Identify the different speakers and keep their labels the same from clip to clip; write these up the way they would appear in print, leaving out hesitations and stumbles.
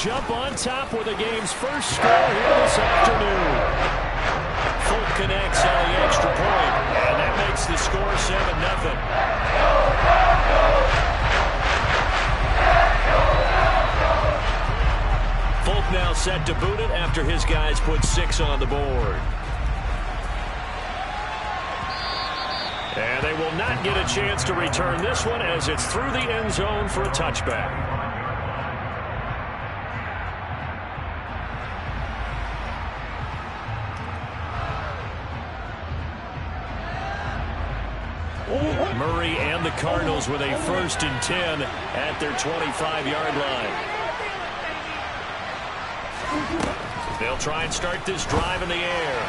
Speaker 1: jump on top with the game's first score here this afternoon. Folk connects on the extra point, and that makes the score 7-0. Folk now set to boot it after his guys put 6 on the board. And they will not get a chance to return this one as it's through the end zone for a touchback. Murray and the Cardinals with a 1st and 10 at their 25-yard line. They'll try and start this drive in the air.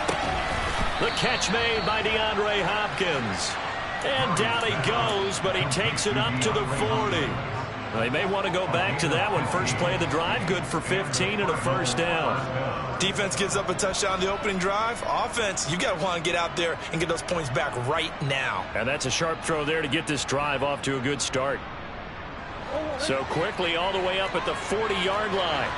Speaker 1: The catch made by DeAndre Hopkins. And down he goes, but he takes it up to the 40. They may want to go back to that one. First play of the drive, good for 15 and a 1st down.
Speaker 2: Defense gives up a touchdown the opening drive. Offense, you got to want to get out there and get those points back right now.
Speaker 1: And that's a sharp throw there to get this drive off to a good start. So quickly all the way up at the 40-yard line.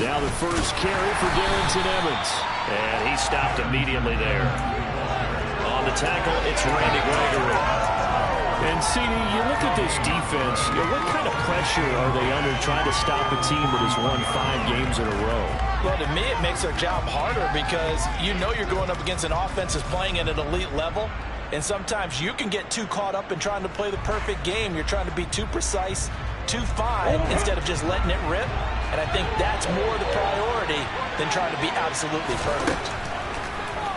Speaker 1: Now the first carry for Darrynton Evans. And he stopped immediately there. On the tackle, it's Randy Gregory. And, CD, you look at this defense, what kind of pressure are they under trying to stop a team that has won 5 games in a row?
Speaker 3: Well, to me, it makes their job harder because you know you're going up against an offense that's playing at an elite level. And sometimes you can get too caught up in trying to play the perfect game. You're trying to be too precise, too fine, instead of just letting it rip. And I think that's more the priority than trying to be absolutely perfect.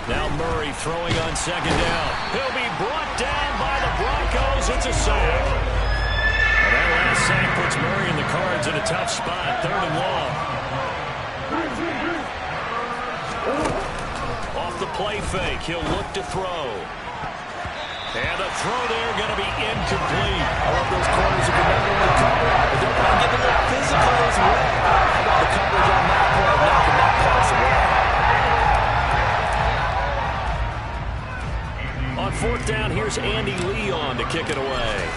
Speaker 1: Now Murray throwing on 2nd down. He'll be brought down by the Broncos. It's a sack. And that last sack puts Murray in the Cards in a tough spot. 3rd and long. Off the play fake, he'll look to throw. And the throw there going to be incomplete.
Speaker 3: I love those corners who can not only cover, but they're going to get a little physical as well. How about the coverage on that play, knocking that pass away?
Speaker 1: On 4th down, here's Andy Leon to kick it away.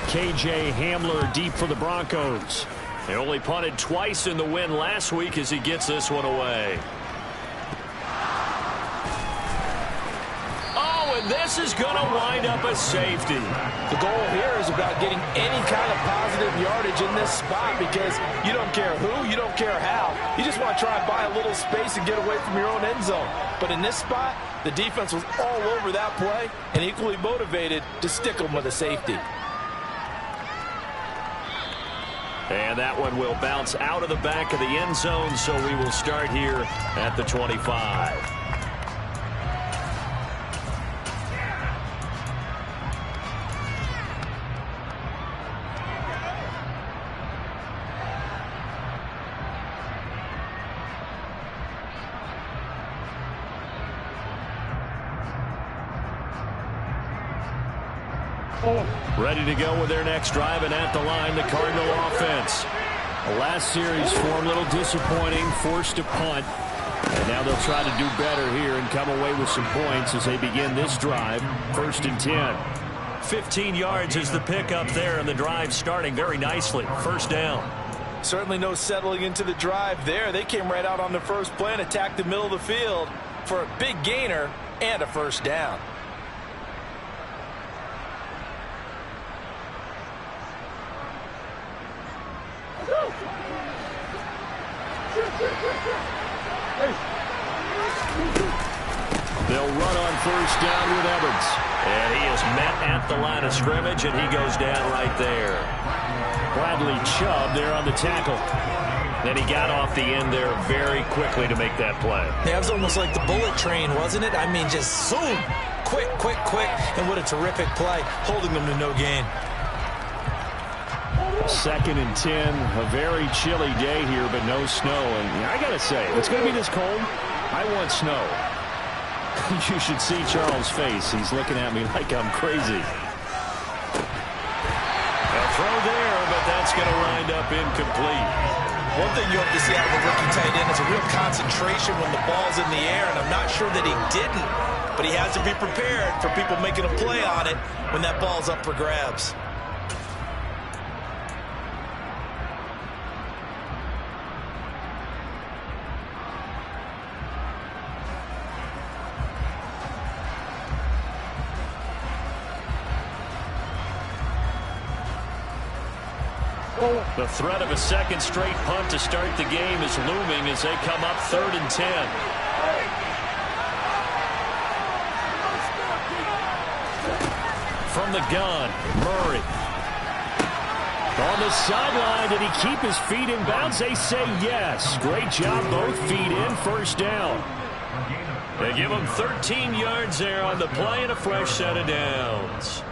Speaker 1: KJ Hamler deep for the Broncos. They only punted twice in the win last week as he gets this one away. This is going to wind up a safety.
Speaker 3: The goal here is about getting any kind of positive yardage in this spot because you don't care who, you don't care how. You just want to try and buy a little space and get away from your own end zone. But in this spot, the defense was all over that play and equally motivated to stick them with a safety.
Speaker 1: And that one will bounce out of the back of the end zone, so we will start here at the 25. Ready to go with their next drive, and at the line, the Cardinal offense. The last series for them, a little disappointing, forced to punt. And now they'll try to do better here and come away with some points as they begin this drive. 1st and 10. 15 yards is the pickup there, and the drive starting very nicely. 1st down.
Speaker 3: Certainly no settling into the drive there. They came right out on the first play and attacked the middle of the field for a big gainer and a 1st down.
Speaker 1: They'll run on 1st down with Evans. And he is met at the line of scrimmage, and he goes down right there. Bradley Chubb there on the tackle. Then he got off the end there very quickly to make that play.
Speaker 3: That was almost like the bullet train, wasn't it? I mean, just zoom. Quick, quick, quick. And what a terrific play, holding them to no gain.
Speaker 1: 2nd and 10. A very chilly day here, but no snow. And I got to say, if it's going to be this cold, I want snow. You should see Charles' face. He's looking at me like I'm crazy. A throw there, but that's going to wind up incomplete.
Speaker 3: One thing you hope to see out of a rookie tight end is a real concentration when the ball's in the air, and I'm not sure that he didn't, but he has to be prepared for people making a play on it when that ball's up for grabs.
Speaker 1: The threat of a second straight punt to start the game is looming as they come up 3rd and 10. From the gun, Murray. On the sideline, did he keep his feet in bounds? They say yes. Great job, both feet in, first down. They give him 13 yards there on the play and a fresh set of downs.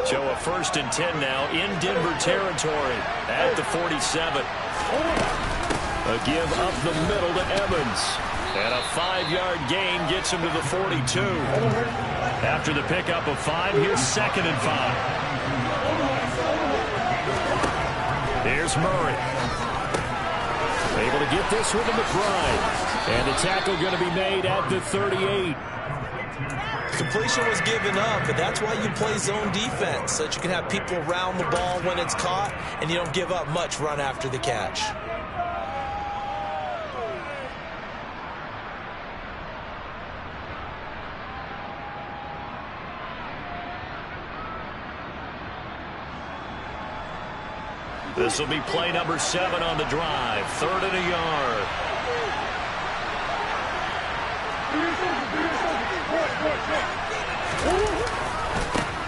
Speaker 1: So a 1st and 10 now in Denver territory at the 47. A give up the middle to Evans. And a 5-yard gain gets him to the 42. After the pickup of 5, here's 2nd and 5. Here's Murray. Able to get this one to McBride. And the tackle going to be made at the 38.
Speaker 2: Completion was given up, but that's why you play zone defense, so that you can have people around the ball when it's caught, and you don't give up much run after the catch.
Speaker 1: This will be play number 7 on the drive. 3rd and a yard.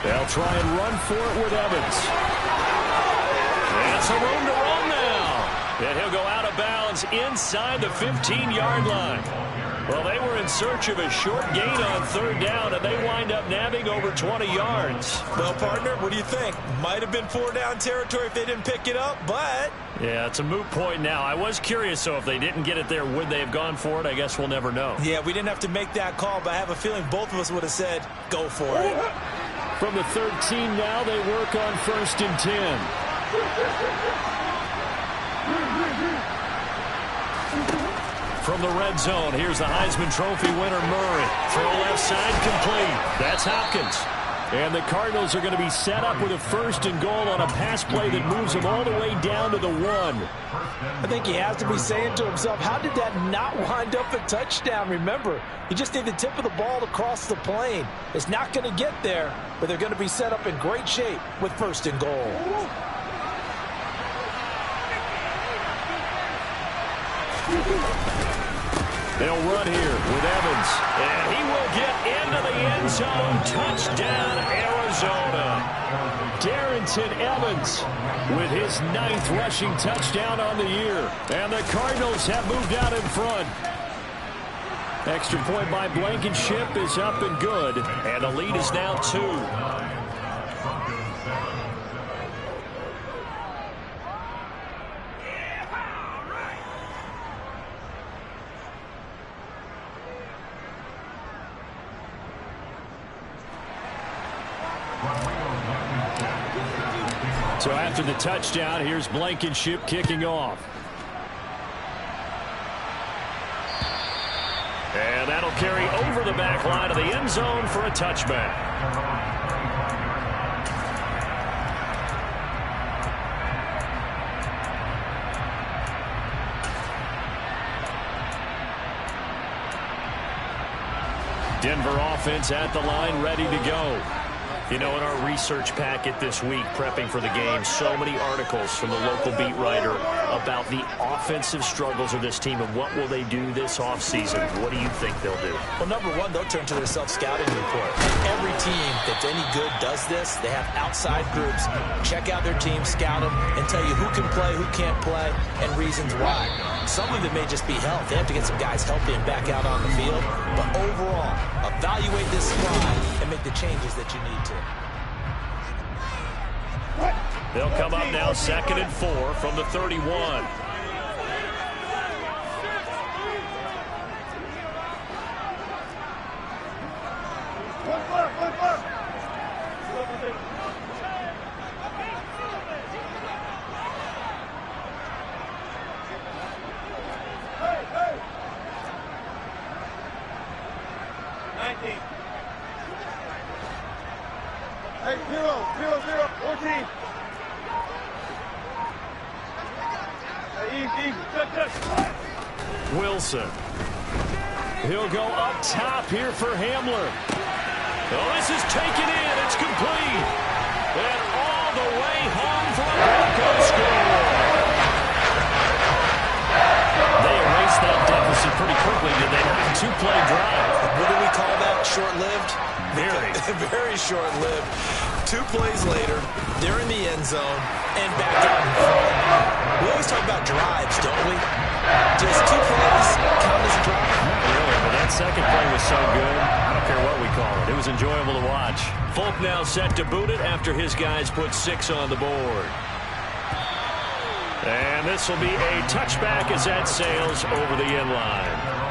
Speaker 1: They'll try and run for it with Evans. And some room to run now. And he'll go out of bounds inside the 15-yard line. Well, they were in search of a short gain on 3rd down, and they wind up nabbing over 20 yards.
Speaker 2: Well, partner, what do you think? Might have been 4-down territory if they didn't pick it up, but...
Speaker 1: Yeah, it's a moot point now. I was curious, so if they didn't get it there, would they have gone for it? I guess we'll never know.
Speaker 2: Yeah, we didn't have to make that call, but I have a feeling both of us would have said, go for it.
Speaker 1: From the 13 now, they work on 1st and 10. From the red zone, here's the Heisman Trophy winner, Murray. Throw left side, complete. That's Hopkins. And the Cardinals are going to be set up with a 1st and goal on a pass play that moves them all the way down to the 1.
Speaker 3: I think he has to be saying to himself, how did that not wind up a touchdown? Remember, you just need the tip of the ball to cross the plane. It's not going to get there, but they're going to be set up in great shape with 1st and goal.
Speaker 1: They'll run here with Evans. And he will get into the end zone. Touchdown, Arizona. Darrynton Evans with his 9th rushing touchdown on the year. And the Cardinals have moved out in front. Extra point by Blankenship is up and good. And the lead is now 2. So after the touchdown, here's Blankenship kicking off. And that'll carry over the back line of the end zone for a touchback. Denver offense at the line, ready to go. You know, in our research packet this week, prepping for the game, so many articles from the local beat writer about the offensive struggles of this team and what will they do this offseason. What do you think they'll do?
Speaker 2: Well, number one, they'll turn to their self-scouting report. Every team that's any good does this. They have outside groups. Check out their team, scout them, and tell you who can play, who can't play, and reasons why. Some of it may just be health. They have to get some guys healthy and back out on the field. But overall, evaluate this squad and make the changes that you need to.
Speaker 1: They'll come up now 2nd and 4 from the 31. Wilson. He'll go up top here for Hamler. Oh, this is taken in. It's complete. And all the way home for a Broncos score. They erased that deficit pretty quickly, did they not? Two-play drive.
Speaker 3: What do we call that? Short-lived?
Speaker 1: Very.
Speaker 3: Very short-lived. 2 plays later, they're in the end zone and back out in front. We always talk about drives, don't we? Does 2 plays count as a drive?
Speaker 1: Not really, but that second play was so good. I don't care what we call it. It was enjoyable to watch. Folk now set to boot it after his guys put 6 on the board. And this will be a touchback as that sails over the end line.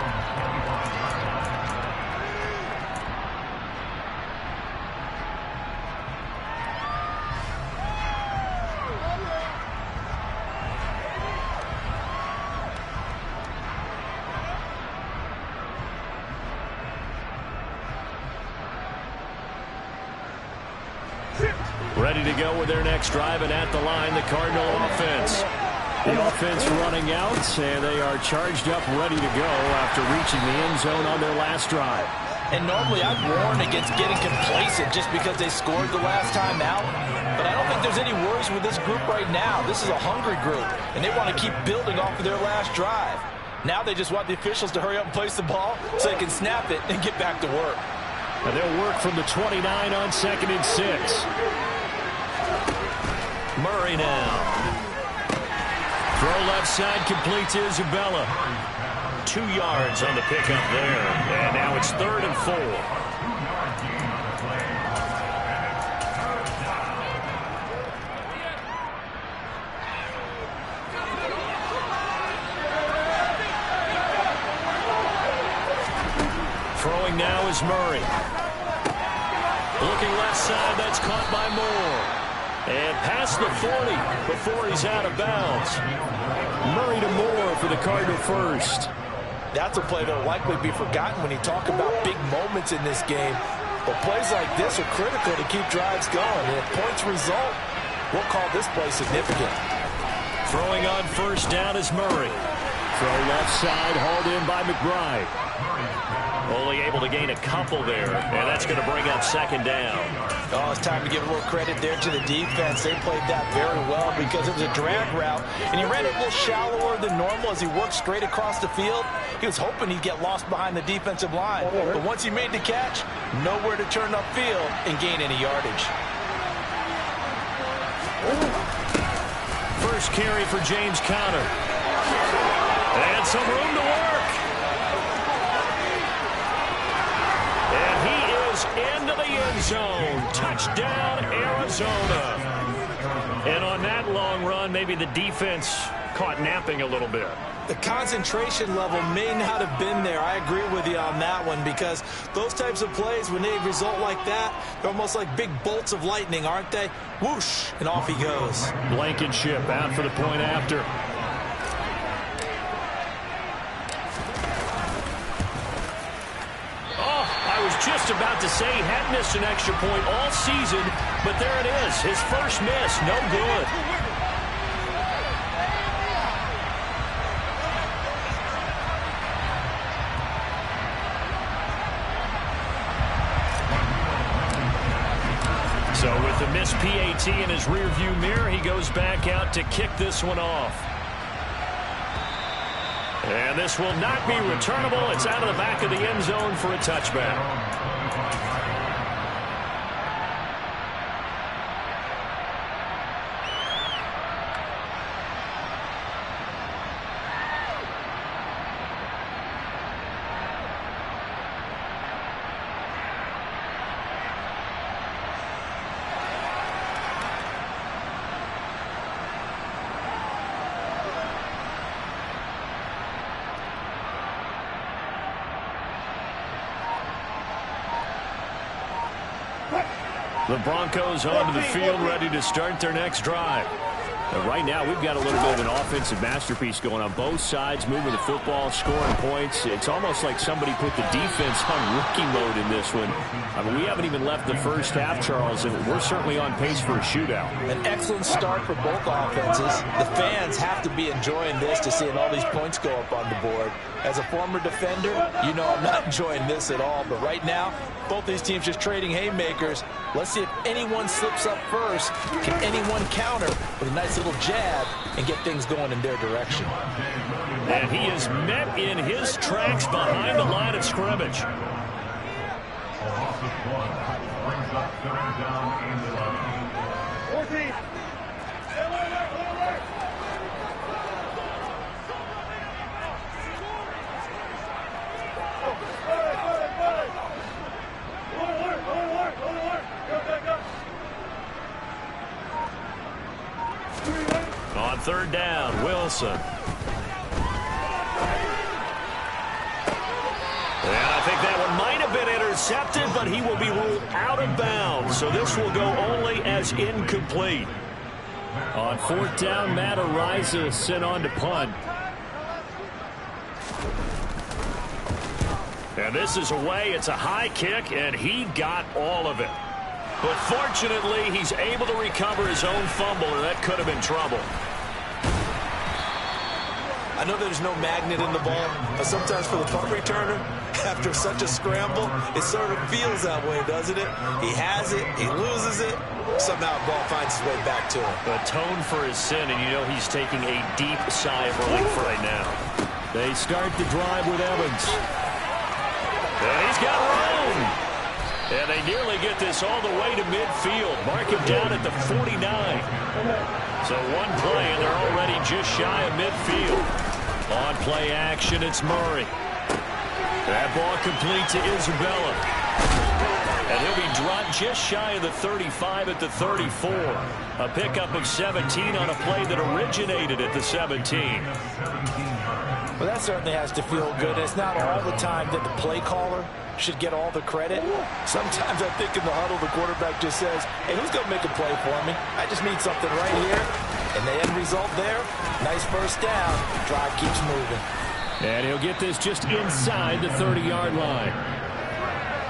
Speaker 1: Ready to go with their next drive, and at the line, the Cardinal offense. The offense running out, and they are charged up, ready to go after reaching the end zone on their last drive.
Speaker 3: And normally I'd warn against getting complacent just because they scored the last time out. But I don't think there's any worries with this group right now. This is a hungry group, and they want to keep building off of their last drive. Now they just want the officials to hurry up and place the ball so they can snap it and get back to work.
Speaker 1: And they'll work from the 29 on 2nd and 6. Murray now. Throw left side, complete to Isabella. 2 yards on the pickup there. And now it's 3rd and 4. Throwing now is Murray. Looking left side, that's caught by Moore. And past the 40 before he's out of bounds. Murray to Moore for the Cardinal first.
Speaker 3: That's a play that will likely be forgotten when you talk about big moments in this game. But plays like this are critical to keep drives going. And if points result, we'll call this play significant.
Speaker 1: Throwing on first down is Murray. Throw left side, hauled in by McBride. Only able to gain a couple there, and that's going to bring up 2nd down.
Speaker 3: Oh, it's time to give a little credit there to the defense. They played that very well because it was a drag route, and he ran it a little shallower than normal as he worked straight across the field. He was hoping he'd get lost behind the defensive line, but once he made the catch, nowhere to turn upfield and gain any yardage.
Speaker 1: First carry for James Conner. And some room to work. Into the end zone. Touchdown, Arizona. And on that long run, maybe the defense caught napping a little bit.
Speaker 3: The concentration level may not have been there. I agree with you on that one because those types of plays, when they result like that, they're almost like big bolts of lightning, aren't they? Whoosh, and off he goes.
Speaker 1: Blankenship out for the point after. I was just about to say he had missed an extra point all season, but there it is. His first miss, no good. So with the missed PAT in his rearview mirror, he goes back out to kick this one off. And this will not be returnable. It's out of the back of the end zone for a touchback. The Broncos onto the field, ready to start their next drive. Right now, we've got a little bit of an offensive masterpiece going on both sides, moving the football, scoring points. It's almost like somebody put the defense on rookie mode in this one. I mean, we haven't even left the first half, Charles, and we're certainly on pace for a shootout.
Speaker 3: An excellent start for both offenses. The fans have to be enjoying this to seeing all these points go up on the board. As a former defender, you know I'm not enjoying this at all. But right now, both these teams just trading haymakers. Let's see if anyone slips up first. Can anyone counter with a nice little jab and get things going in their direction?
Speaker 1: And he is met in his tracks behind the line of scrimmage. On third down, Wilson. And I think that one might have been intercepted, but he will be ruled out of bounds. So this will go only as incomplete. On fourth down, Matt Araiza sent on to punt. And this is away. It's a high kick, and he got all of it. But fortunately, he's able to recover his own fumble, or that could have been trouble.
Speaker 2: I know there's no magnet in the ball, but sometimes for the punt returner, after such a scramble, it sort of feels that way, doesn't it? He has it, he loses it, somehow the ball finds its way back to him.
Speaker 1: Atone for his sin, and you know he's taking a deep sigh of relief right now. They start the drive with Evans. And he's got room. And they nearly get this all the way to midfield. Mark him down at the 49. So one play, and they're already just shy of midfield. On play action, it's Murray. That ball complete to Isabella. And he'll be dropped just shy of the 35 at the 34. A pickup of 17 on a play that originated at the 17.
Speaker 3: Well, that certainly has to feel good. It's not all the time that the play caller should get all the credit. Sometimes I think in the huddle, the quarterback just says, hey, who's going to make a play for me? I just need something right here. And the end result there, nice first down. Drive keeps moving.
Speaker 1: And he'll get this just inside the 30-yard line.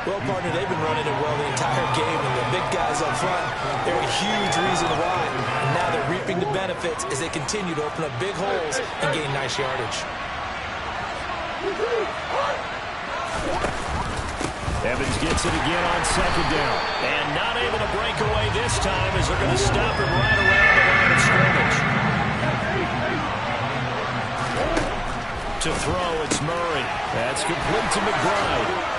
Speaker 2: Well, partner, they've been running it well the entire game, and the big guys up front, they're a huge reason why. And now they're reaping the benefits as they continue to open up big holes and gain nice yardage.
Speaker 1: Evans gets it again on second down. And not able to break away this time as they're going to stop him right around the line of scrimmage. To throw, it's Murray. That's complete to McBride.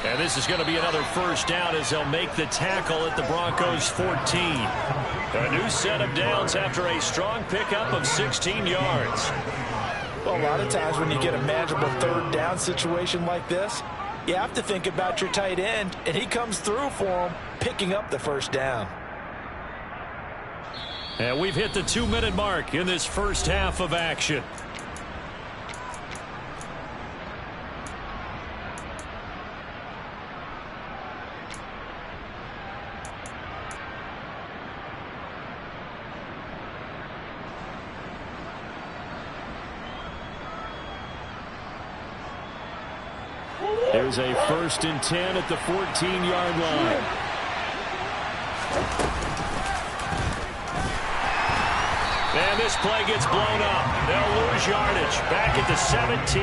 Speaker 1: And this is going to be another first down as they'll make the tackle at the Broncos' 14. A new set of downs after a strong pickup of 16 yards.
Speaker 3: Well, a lot of times when you get a manageable third down situation like this, you have to think about your tight end, and he comes through for him, picking up the first down.
Speaker 1: And we've hit the 2-minute mark in this first half of action. There's a 1st and 10 at the 14-yard line. And this play gets blown up. They'll lose yardage back at the 17.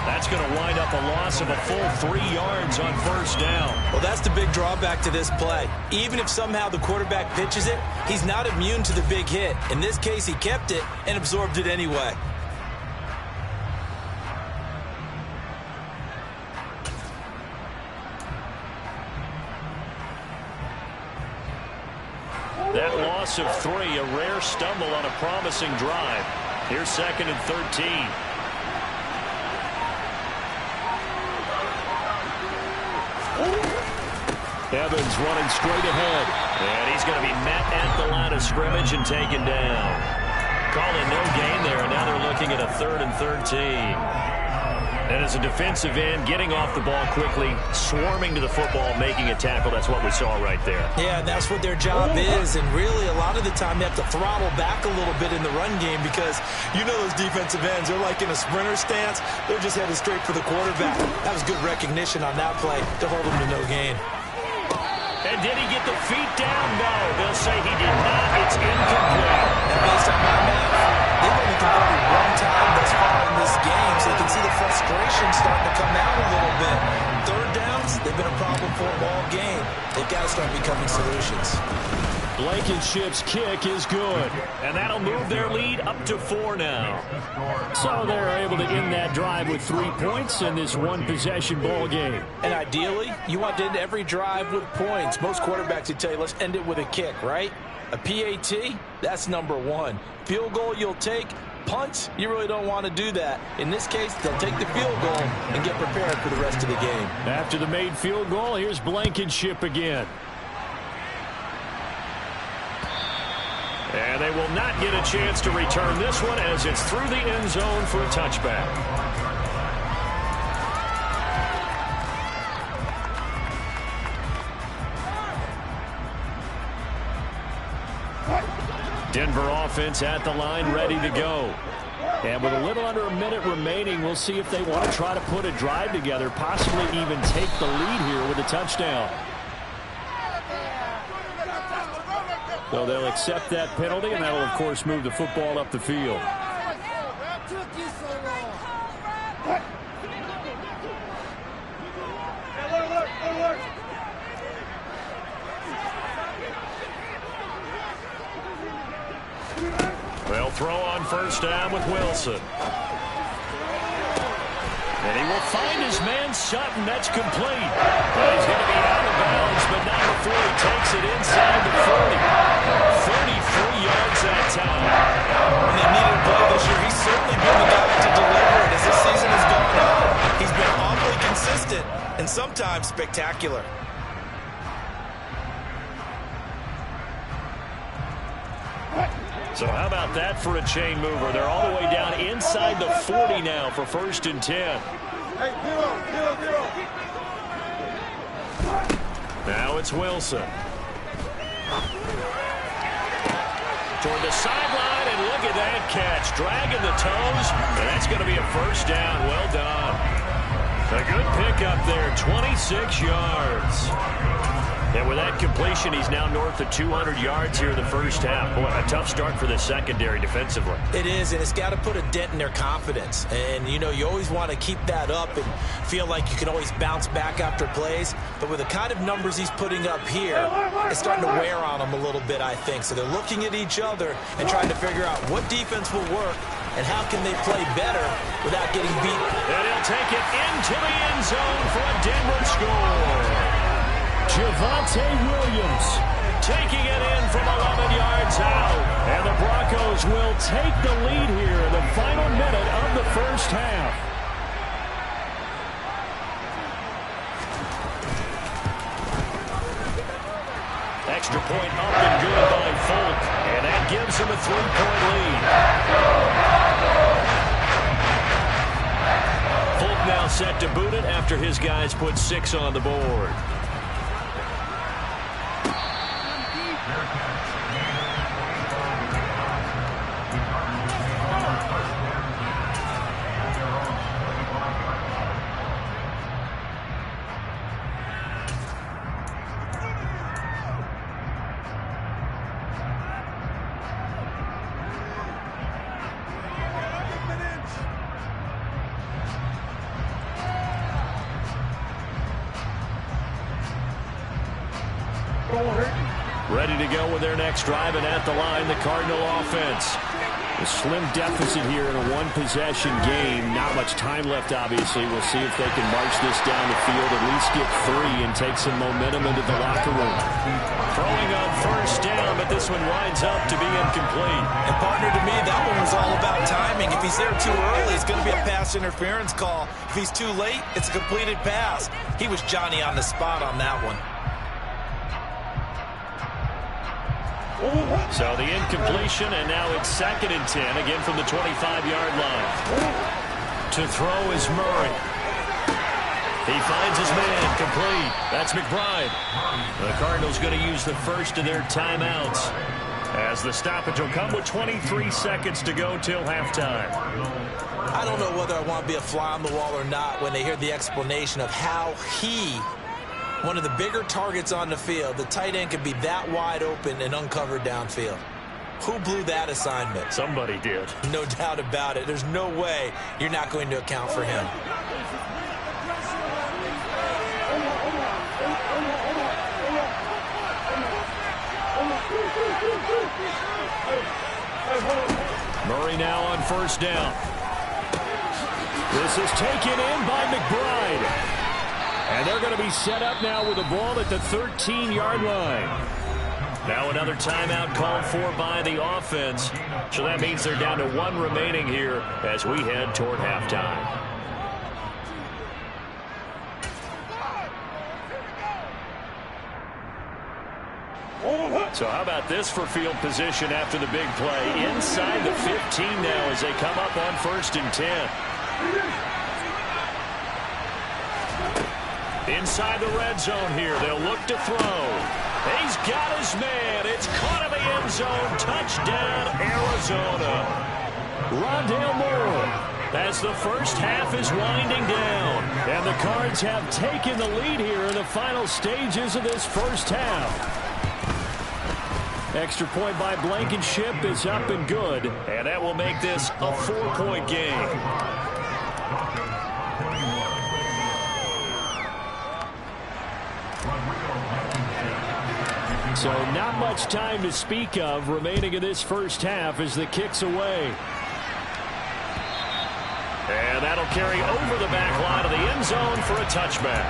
Speaker 1: That's going to wind up a loss of a full 3 yards on first down.
Speaker 2: Well, that's the big drawback to this play. Even if somehow the quarterback pitches it, he's not immune to the big hit. In this case, he kept it and absorbed it anyway.
Speaker 1: That loss of 3, a rare stumble on a promising drive. Here's 2nd and 13. Evans running straight ahead. And he's going to be met at the line of scrimmage and taken down. Calling no gain there, and now they're looking at a 3rd and 13. And as a defensive end, getting off the ball quickly, swarming to the football, making a tackle, that's what we saw right there.
Speaker 2: Yeah, that's what their job is, and really a lot of the time they have to throttle back a little bit in the run game because you know those defensive ends, they're like in a sprinter stance. They're just headed straight for the quarterback. That was good recognition on that play to hold them to no gain.
Speaker 1: And did he get the feet down? No, they'll say he did not. It's incomplete.
Speaker 2: And based on my math, they've only converted one time thus far in this game, so you can see the frustration starting to come out a little bit. Third downs, they've been a problem for them all game. They've got to start becoming solutions.
Speaker 1: Blankenship's kick is good, and that'll move their lead up to 4 now. So they're able to end that drive with 3 points in this one-possession ball game.
Speaker 3: And ideally, you want to end every drive with points. Most quarterbacks would tell you, let's end it with a kick, right? A PAT, that's number 1. Field goal you'll take. Punts, you really don't want to do that. In this case, they'll take the field goal and get prepared for the rest of the game.
Speaker 1: After the made field goal, here's Blankenship again. And they will not get a chance to return this one as it's through the end zone for a touchback. Denver offense at the line, ready to go. And with a little under a minute remaining, we'll see if they want to try to put a drive together, possibly even take the lead here with a touchdown. So they'll accept that penalty, and that will, of course, move the football up the field. They'll throw on first down with Wilson. And he will find his man Sutton. That's complete. But he's going to be out of bounds, but not before he takes it inside the 40. 33 yards that time.
Speaker 3: When they needed a play this year, he's certainly been the guy to deliver it as the season has gone on. He's been awfully consistent and sometimes spectacular.
Speaker 1: So how about that for a chain mover? They're all the way down inside the 40 now for 1st and 10. Now it's Wilson. Toward the sideline, and look at that catch. Dragging the toes, and that's going to be a first down. Well done. A good pickup there, 26 yards. And with that completion, he's now north of 200 yards here in the first half. Boy, a tough start for the secondary defensively.
Speaker 2: It is, and it's got to put a dent in their confidence. And, you know, you always want to keep that up and feel like you can always bounce back after plays. But with the kind of numbers he's putting up here, it's starting to wear on them a little bit, I think. So they're looking at each other and trying to figure out what defense will work and how can they play better without getting beat.
Speaker 1: And he'll take it into the end zone for a Denver score. Javonte Williams taking it in from 11 yards out. And the Broncos will take the lead here in the final minute of the first half. Extra point up and good by Folk. And that gives him a 3-point lead. Folk now set to boot it after his guys put 6 on the board. Ready to go with their next drive, and at the line, the Cardinal offense. A slim deficit here in a one-possession game. Not much time left, obviously. We'll see if they can march this down the field, at least get 3 and take some momentum into the locker room. Throwing on first down, but this one winds up to be incomplete.
Speaker 3: And partner, to me, that one was all about timing. If he's there too early, it's going to be a pass interference call. If he's too late, it's a completed pass. He was Johnny on the spot on that one.
Speaker 1: So the incompletion, and now it's 2nd and 10, again from the 25-yard line. To throw is Murray. He finds his man, complete. That's McBride. The Cardinals going to use the first of their timeouts, as the stoppage will come with 23 seconds to go till halftime.
Speaker 2: I don't know whether I want to be a fly on the wall or not when they hear the explanation of how one of the bigger targets on the field, the tight end, could be that wide open and uncovered downfield. Who blew that assignment?
Speaker 1: Somebody did.
Speaker 2: No doubt about it. There's no way you're not going to account for him.
Speaker 1: Murray now on first down. This is taken in by McBride. And they're going to be set up now with the ball at the 13-yard line. Now another timeout called for by the offense. So that means they're down to one remaining here as we head toward halftime. So how about this for field position after the big play? Inside the 15 now as they come up on 1st and 10. Inside the red zone here. They'll look to throw. He's got his man. It's caught in the end zone. Touchdown, Arizona. Rondale Moore, as the first half is winding down. And the Cards have taken the lead here in the final stages of this first half. Extra point by Blankenship is up and good. And that will make this a 4-point game. So not much time to speak of remaining in this first half as the kick's away. And that'll carry over the back line of the end zone for a touchback.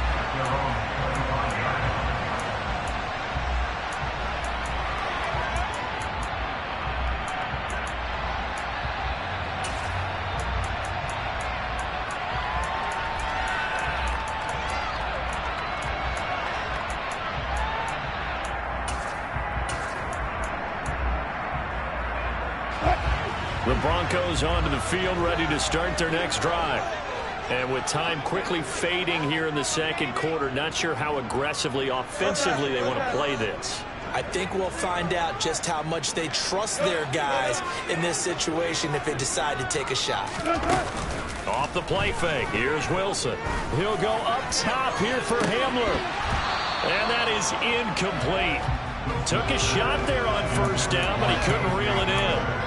Speaker 1: The Broncos onto the field, ready to start their next drive. And with time quickly fading here in the second quarter, not sure how aggressively, offensively they want to play this.
Speaker 2: I think we'll find out just how much they trust their guys in this situation if they decide to take a shot.
Speaker 1: Off the play fake, here's Wilson. He'll go up top here for Hamler. And that is incomplete. Took a shot there on first down, but he couldn't reel it in.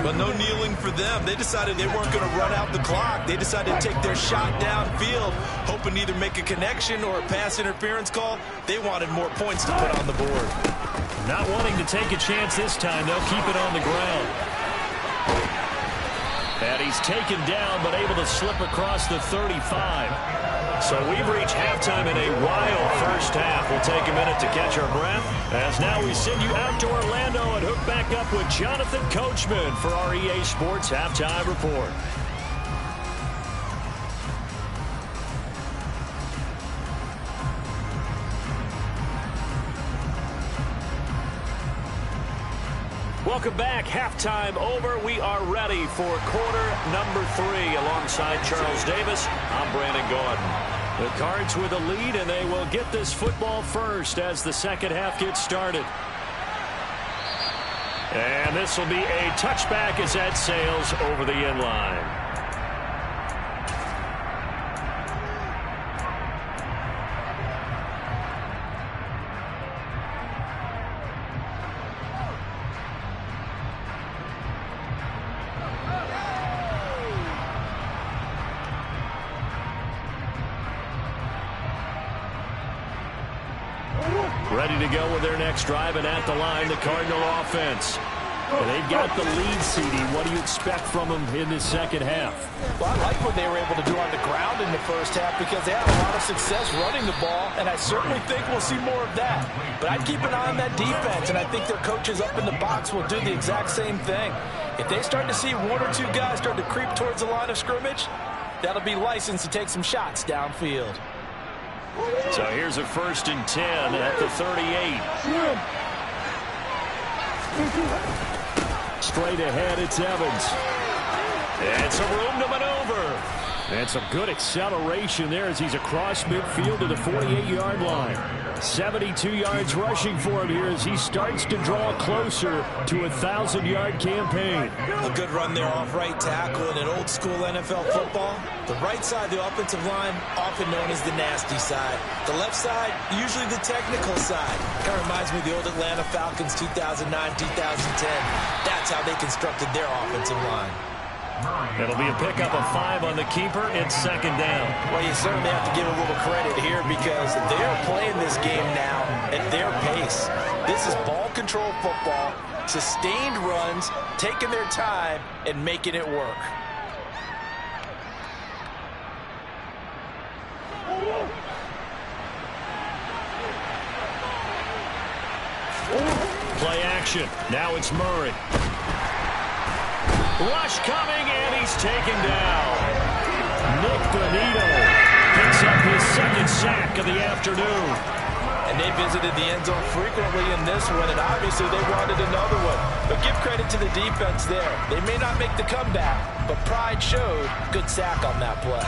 Speaker 3: But no kneeling for them. They decided they weren't going to run out the clock. They decided to take their shot downfield, hoping to either make a connection or a pass interference call. They wanted more points to put on the board.
Speaker 1: Not wanting to take a chance this time, they'll keep it on the ground. And he's taken down, but able to slip across the 35. So we've reached halftime in a wild first half. We'll take a minute to catch our breath, as now we send you out to Orlando and hook back up with Jonathan Coachman for our EA Sports Halftime Report. Welcome back. Halftime over. We are ready for quarter number 3. Alongside Charles Davis, I'm Brandon Gaudin. The Cards with a lead, and they will get this football first as the second half gets started. And this will be a touchback as that sails over the end line. Ready to go with their next drive, and at the line, the Cardinal offense. And they've got the lead, CD. What do you expect from them in this second half?
Speaker 3: Well, I like what they were able to do on the ground in the first half because they had a lot of success running the ball, and I certainly think we'll see more of that. But I'd keep an eye on that defense, and I think their coaches up in the box will do the exact same thing. If they start to see one or two guys start to creep towards the line of scrimmage, that'll be licensed to take some shots downfield.
Speaker 1: So here's a 1st and 10 at the 38. Straight ahead, it's Evans. And some room to maneuver. And some good acceleration there as he's across midfield to the 48-yard line. 72 yards rushing for him here as he starts to draw closer to a 1,000-yard campaign.
Speaker 2: A good run there off right tackle in an old-school NFL football. The right side of the offensive line, often known as the nasty side. The left side, usually the technical side. Kind of reminds me of the old Atlanta Falcons 2009-2010. That's how they constructed their offensive line.
Speaker 1: It'll be a pickup of 5 on the keeper. It's second down.
Speaker 2: Well, you certainly have to give a little credit here because they're playing this game now at their pace. This is ball control football, sustained runs, taking their time, and making it work.
Speaker 1: Play action. Now it's Murray. Rush coming, and he's taken down. Nick Bonito picks up his second sack of the afternoon.
Speaker 3: And they visited the end zone frequently in this one, and obviously they wanted another one. But give credit to the defense there. They may not make the comeback, but pride showed. Good sack on that play.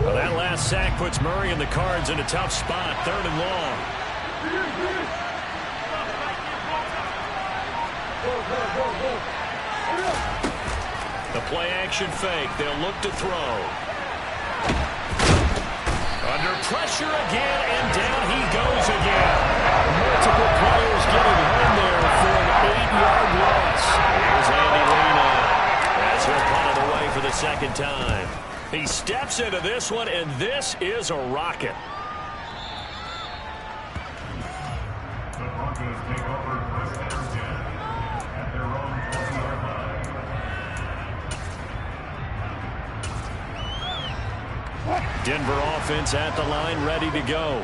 Speaker 1: Well, that last sack puts Murray and the Cards in a tough spot, 3rd and long. The play action fake. They'll look to throw. Under pressure again, and down he goes again. Multiple players getting home there for an 8-yard loss. Here's Andy Lena as he'll punt it away for the second time. He steps into this one, and this is a rocket.
Speaker 4: The Broncos take over West Hamilton at their own 20-yard line.
Speaker 1: Denver offense at the line, ready to go.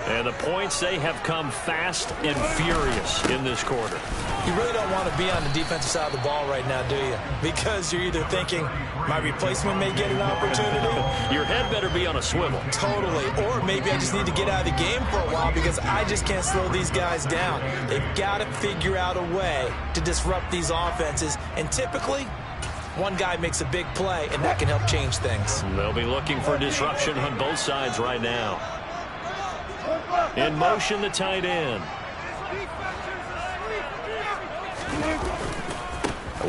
Speaker 1: And the points, they have come fast and furious in this quarter.
Speaker 2: You really don't want to be on the defensive side of the ball right now, do you? Because you're either thinking, my replacement may get an opportunity.
Speaker 1: Your head better be on a swivel.
Speaker 2: Totally. Or maybe I just need to get out of the game for a while because I just can't slow these guys down. They've got to figure out a way to disrupt these offenses. And typically, one guy makes a big play, and that can help change things.
Speaker 1: They'll be looking for disruption on both sides right now. In motion, the tight end.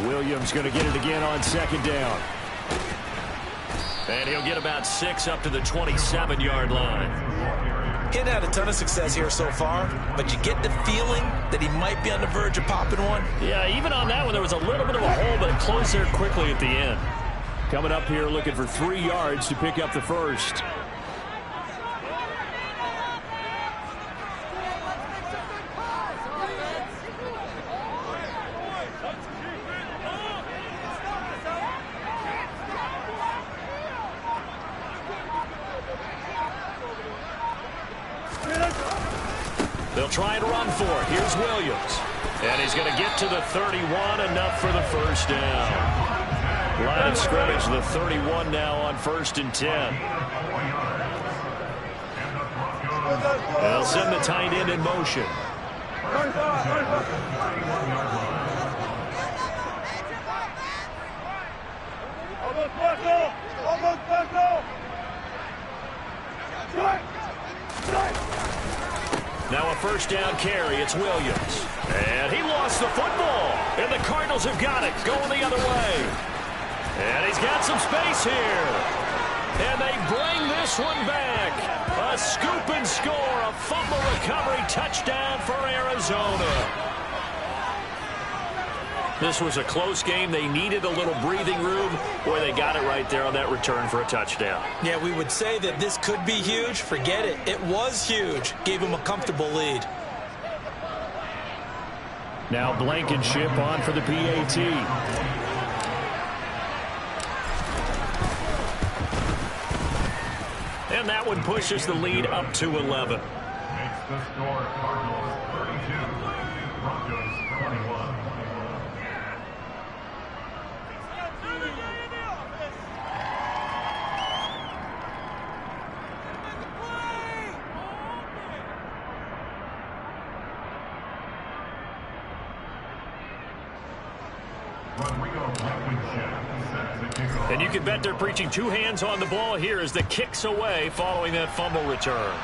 Speaker 1: Williams going to get it again on second down. And he'll get about 6 up to the 27-yard line.
Speaker 2: He hadn't had a ton of success here so far, but you get the feeling that he might be on the verge of popping one.
Speaker 1: Yeah, even on that one, there was a little bit of a hole, but it closed there quickly at the end. Coming up here looking for 3 yards to pick up the first. They'll try and run for it. Here's Williams. And he's going to get to the 31, enough for the first down. Line of scrimmage, the 31 now on 1st and 10. They'll send the tight end in motion. Now a first down carry. It's Williams. And he lost the football. And the Cardinals have got it. Going the other way. And he's got some space here. And they bring this one back. A scoop and score. A fumble recovery touchdown for Arizona. This was a close game. They needed a little breathing room. Boy, they got it right there on that return for a touchdown.
Speaker 2: Yeah, we would say that this could be huge. Forget it. It was huge. Gave him a comfortable lead.
Speaker 1: Now Blankenship on for the PAT. And that one pushes the lead up to 11.
Speaker 4: Makes the score Cardinals 32, Broncos 21. Rodrigo Blankenship set to kick off.
Speaker 1: And you can bet they're preaching two hands on the ball here as the kick's away following that fumble return.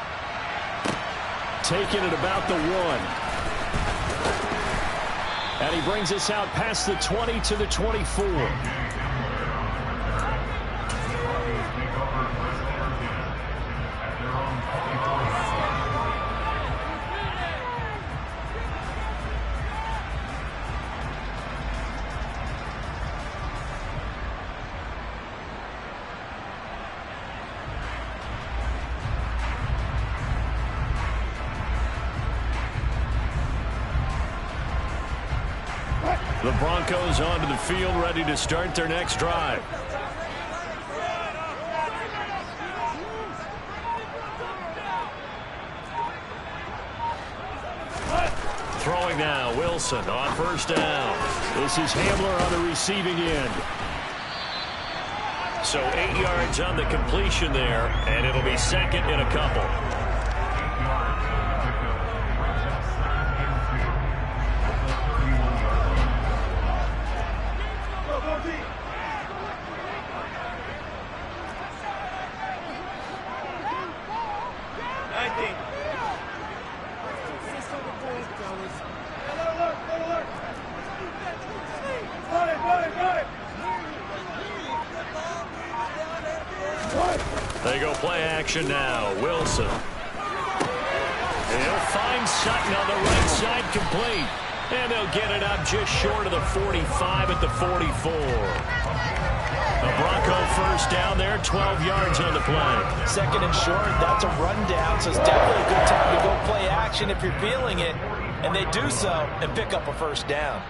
Speaker 1: Taken at about the 1. And he brings us out past the 20 to the 24. The Broncos onto the field, ready to start their next drive. Throwing now, Wilson on first down. This is Hamler on the receiving end. So 8 yards on the completion there, and it'll be second and a couple. They go play action now. Wilson. He'll find Sutton on the right side, complete. And they'll get it up just short of the 45 at the 44. A Bronco first down there, 12 yards on the play.
Speaker 3: Second and short, that's a rundown, so it's definitely a good time to go play action if you're feeling it. And they do so and pick up a first down.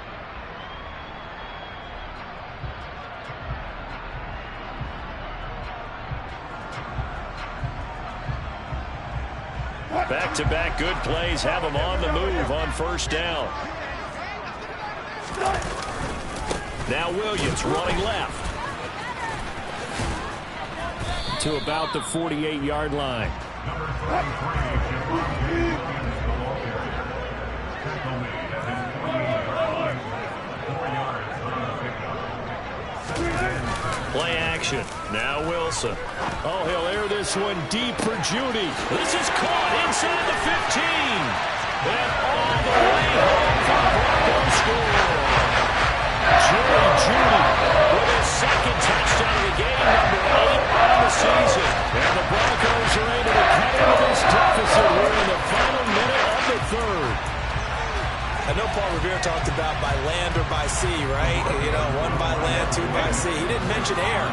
Speaker 1: Back-to-back good plays have them on the move on first down. Now Williams running left to about the 48-yard line.
Speaker 4: Number 23, Jim Brown, is the ball carrier. Tackle made at his 28-yard line. 4 yards on the pickup.
Speaker 1: Play action. Now Wilson. Oh, he'll air this one deep for Judy. This is caught inside the 15. And all the way home for the Broncos score. Jerry Judy with his second touchdown of the game, number 8 on the season. And the Broncos are able to cut into this deficit here in the final minute of the third.
Speaker 3: I know Paul Revere talked about by land or by sea, right? You know, 1 by land, 2 by sea. He didn't mention air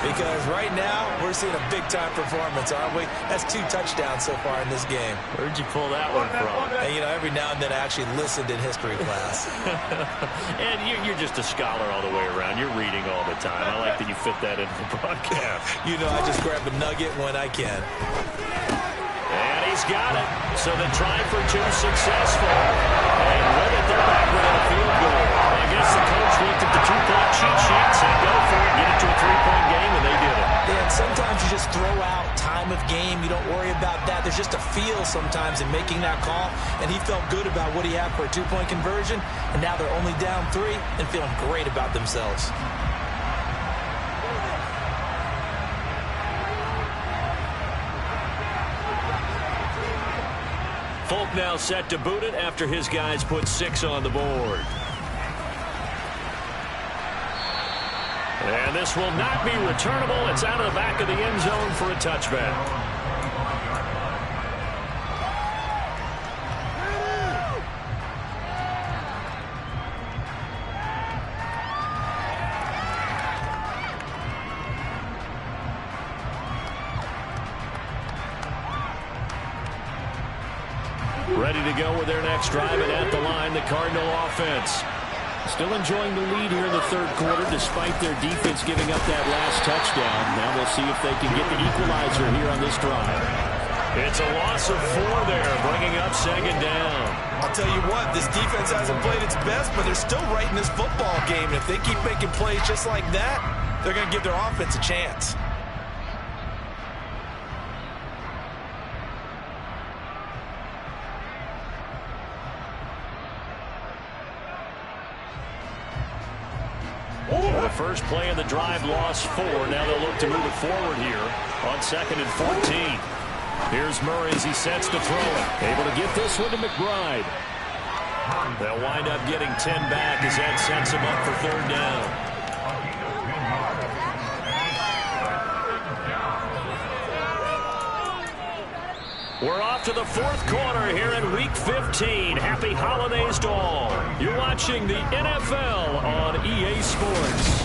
Speaker 3: because right now we're seeing a big-time performance, aren't we? That's 2 touchdowns so far in this game.
Speaker 1: Where'd you pull that one from?
Speaker 3: And, you know, every now and then I actually listened in history class.
Speaker 1: And you're just a scholar all the way around. You're reading all the time. I like that you fit that into the broadcast.
Speaker 3: You know, I just grab a nugget when I can.
Speaker 1: And he's got it. So the try for 2 successful. And with it, they're back within a field goal. I guess the coach looked at the 2-point cheat sheet, said go for it, get it to a 3-point game, and they did it.
Speaker 3: Yeah, and sometimes you just throw out time of game. You don't worry about that. There's just a feel sometimes in making that call. And he felt good about what he had for a 2-point conversion. And now they're only down 3 and feeling great about themselves.
Speaker 1: Folk now set to boot it after his guys put 6 on the board. And this will not be returnable. It's out of the back of the end zone for a touchback. Ready to go with their next drive, and at the line, the Cardinal offense. Still enjoying the lead here in the third quarter, despite their defense giving up that last touchdown. Now we'll see if they can get the equalizer here on this drive. It's a loss of 4 there, bringing up second down.
Speaker 3: I'll tell you what, this defense hasn't played its best, but they're still right in this football game. If they keep making plays just like that, they're going to give their offense a chance.
Speaker 1: So the first play of the drive lost 4. Now they'll look to move it forward here on 2nd and 14. Here's Murray as he sets to throw it. Able to get this one to McBride. They'll wind up getting 10 back as that sets them up for 3rd down. We're off to the 4th quarter here in Week 15. Happy holidays to all. You're watching the NFL on EA Sports.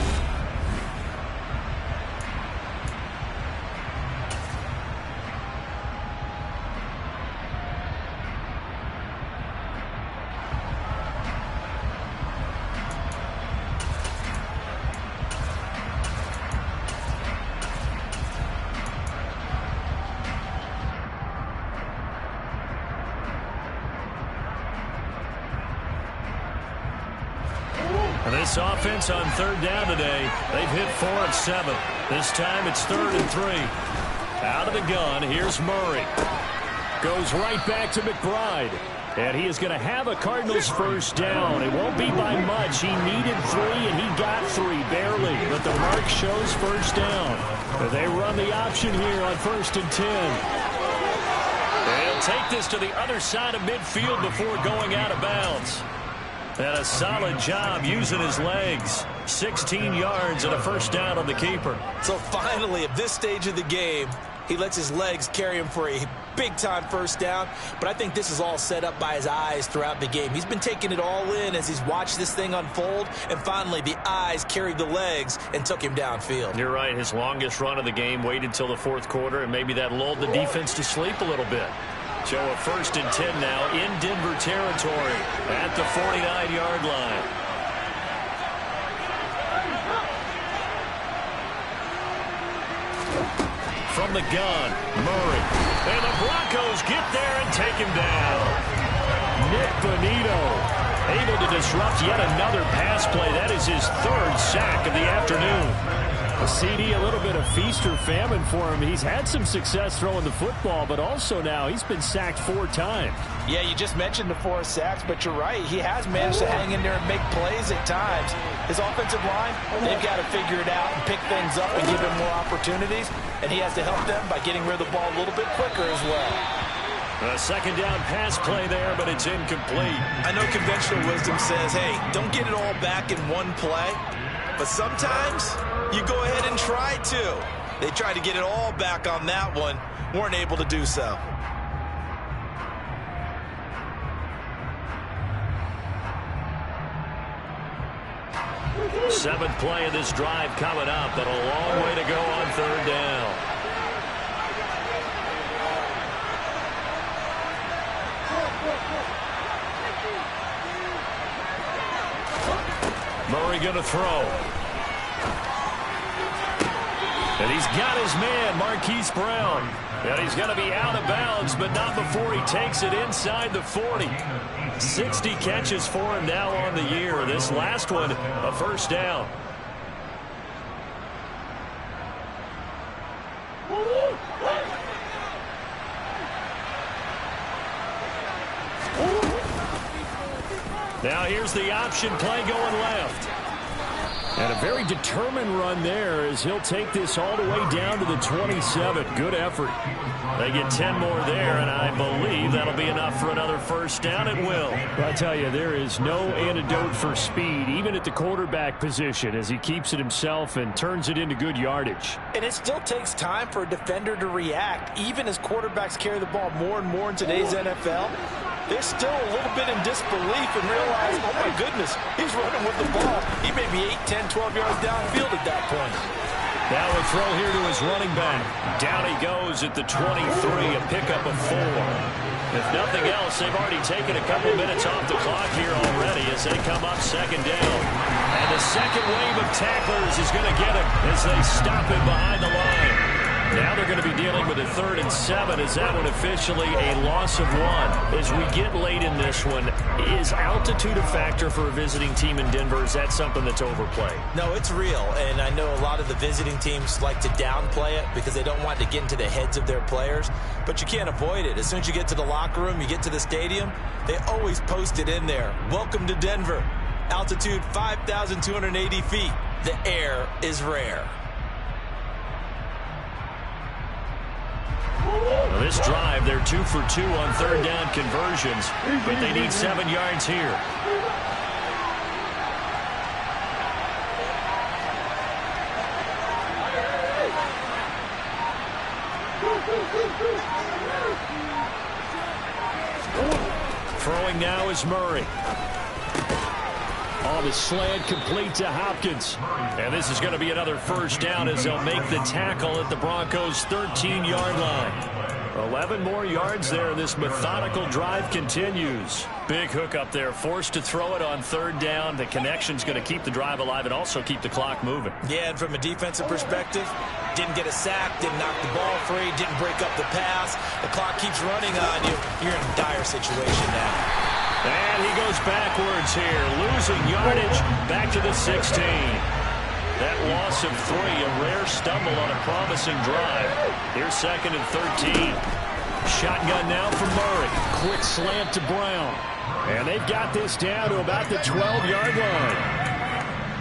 Speaker 1: This offense on 3rd down today, they've hit 4 of 7. This time it's 3rd and 3. Out of the gun, here's Murray. Goes right back to McBride. And he is going to have a Cardinals first down. It won't be by much. He needed 3, and he got 3, barely. But the mark shows first down. But they run the option here on 1st and 10. They'll take this to the other side of midfield before going out of bounds. And a solid job using his legs. 16 yards and a first down on the keeper.
Speaker 2: So finally, at this stage of the game, he lets his legs carry him for a big-time first down. But I think this is all set up by his eyes throughout the game. He's been taking it all in as he's watched this thing unfold. And finally, the eyes carried the legs and took him downfield.
Speaker 1: You're right. His longest run of the game waited till the 4th quarter, and maybe that lulled the defense to sleep a little bit. So a 1st and 10 now in Denver territory at the 49-yard line. From the gun, Murray. And the Broncos get there and take him down. Nick Bonito able to disrupt yet another pass play. That is his 3rd sack of the afternoon. CD, a little bit of feast or famine for him. He's had some success throwing the football, but also now he's been sacked 4 times.
Speaker 3: Yeah, you just mentioned the 4 sacks, but you're right. He has managed to hang in there and make plays at times. His offensive line, they've got to figure it out and pick things up and give him more opportunities, and he has to help them by getting rid of the ball a little bit quicker as well.
Speaker 1: A 2nd down pass play there, but it's incomplete.
Speaker 2: I know conventional wisdom says, hey, don't get it all back in one play, but sometimes you go ahead and try to. They tried to get it all back on that one, weren't able to do so.
Speaker 1: Seventh play of this drive coming up, but a long way to go on 3rd down. Murray going to throw. And he's got his man, Marquise Brown. And he's going to be out of bounds, but not before he takes it inside the 40. 60 catches for him now on the year. This last one, a first down. Now here's the option play going left. And a very determined run there as he'll take this all the way down to the 27. Good effort. They get 10 more there, and I believe that'll be enough for another first down. It will. Well, I tell you, there is no antidote for speed, even at the quarterback position, as he keeps it himself and turns it into good yardage.
Speaker 3: And it still takes time for a defender to react. Even as quarterbacks carry the ball more and more in today's NFL, they're still a little bit in disbelief and realize, oh my goodness, he's running with the ball. He may be 8, 10, 12 yards downfield at that point.
Speaker 1: Now a throw here to his running back. Down he goes at the 23, a pickup of 4. If nothing else, they've already taken a couple minutes off the clock here already as they come up 2nd down. And the second wave of tacklers is going to get him as they stop him behind the line. Now they're going to be dealing with a 3rd and 7 as that one officially a loss of 1. As we get late in this one, is altitude a factor for a visiting team in Denver? Is that something that's overplayed?
Speaker 2: No, it's real, and I know a lot of the visiting teams like to downplay it because they don't want to get into the heads of their players, but you can't avoid it. As soon as you get to the locker room, you get to the stadium, they always post it in there. Welcome to Denver. Altitude 5,280 feet. the air is rare.
Speaker 1: Well, this drive, they're 2 for 2 on third down conversions, but they need 7 yards here. Throwing now is Murray. On the slant, complete to Hopkins. And this is going to be another first down as they'll make the tackle at the Broncos' 13-yard line. 11 more yards there. This methodical drive continues. Big hook up there. Forced to throw it on third down. The connection's going to keep the drive alive and also keep the clock moving.
Speaker 2: Yeah, and from a defensive perspective, didn't get a sack, didn't knock the ball free, didn't break up the pass. The clock keeps running on you. You're in a dire situation now.
Speaker 1: And he goes backwards here, losing yardage back to the 16. That loss of 3, a rare stumble on a promising drive. Here's 2nd and 13. Shotgun now for Murray. Quick slant to Brown. And they've got this down to about the 12-yard line.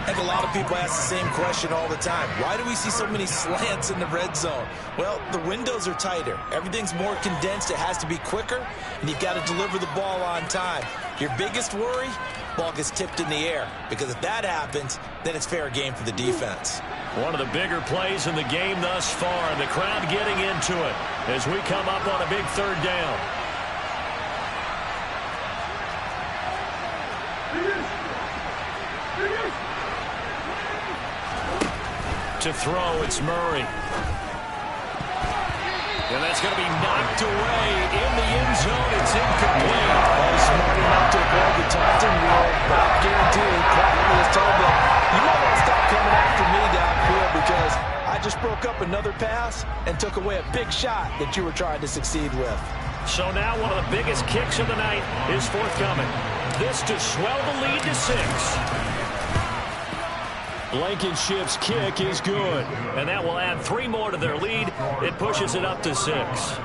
Speaker 2: And a lot of people ask the same question all the time. Why do we see so many slants in the red zone? Well, the windows are tighter. Everything's more condensed. It has to be quicker, and you've got to deliver the ball on time. Your biggest worry? Ball gets tipped in the air, because if that happens, then it's fair game for the defense.
Speaker 1: One of the bigger plays in the game thus far, and the crowd getting into it as we come up on a big third down. To throw, it's Murray. And that's going to be knocked away in the end zone. It's incomplete.
Speaker 3: Smart enough to avoid the taunting rule, but I guarantee Crawford has told them, you might want to stop coming after me downfield because I just broke up another pass and took away a big shot that you were trying to succeed with.
Speaker 1: So now one of the biggest kicks of the night is forthcoming. This to swell the lead to 6. Blankenship's kick is good, and that will add 3 more to their lead. It pushes it up to 6.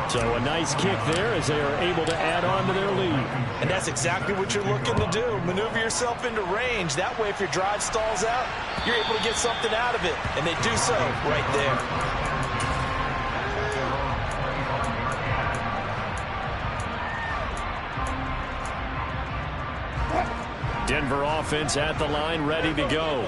Speaker 1: So a nice kick there as they are able to add on to their lead.
Speaker 3: And that's exactly what you're looking to do. Maneuver yourself into range. That way, if your drive stalls out, you're able to get something out of it. And they do so right there.
Speaker 1: Denver offense at the line, ready to go.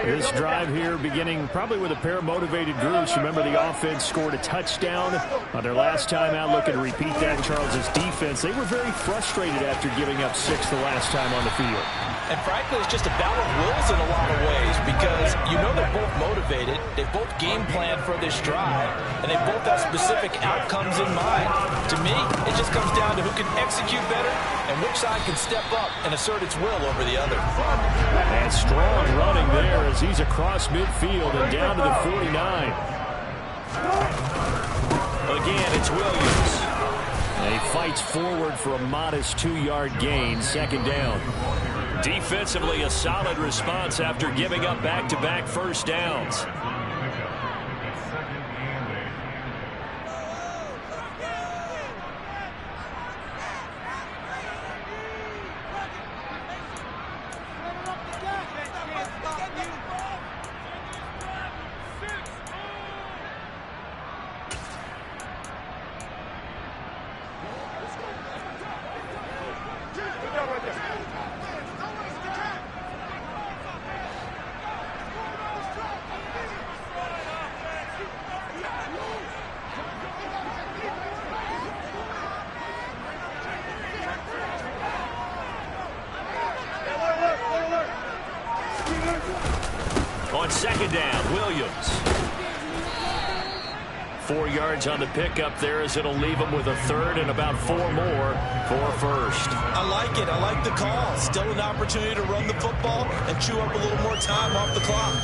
Speaker 1: This drive here beginning probably with a pair of motivated groups. Remember, the offense scored a touchdown on their last time out. Looking to repeat that. Charles' defense, they were very frustrated after giving up 6 the last time on the field.
Speaker 3: And frankly, it's just a battle of wills in a lot of ways because you know they're both motivated. They both game planned for this drive, and they both have specific outcomes in mind. To me, it just comes down to who can execute better and which side can step up and assert its will over the other.
Speaker 1: And strong running there as he's across midfield and down to the 49. Again, it's Williams. And he fights forward for a modest 2-yard gain, 2nd down. Defensively, a solid response after giving up back-to-back first downs. On 2nd down, Williams. 4 yards on the pickup there as it'll leave him with a 3rd and about 4 more for a 1st.
Speaker 2: I like it. I like the call. Still an opportunity to run the football and chew up a little more time off the clock.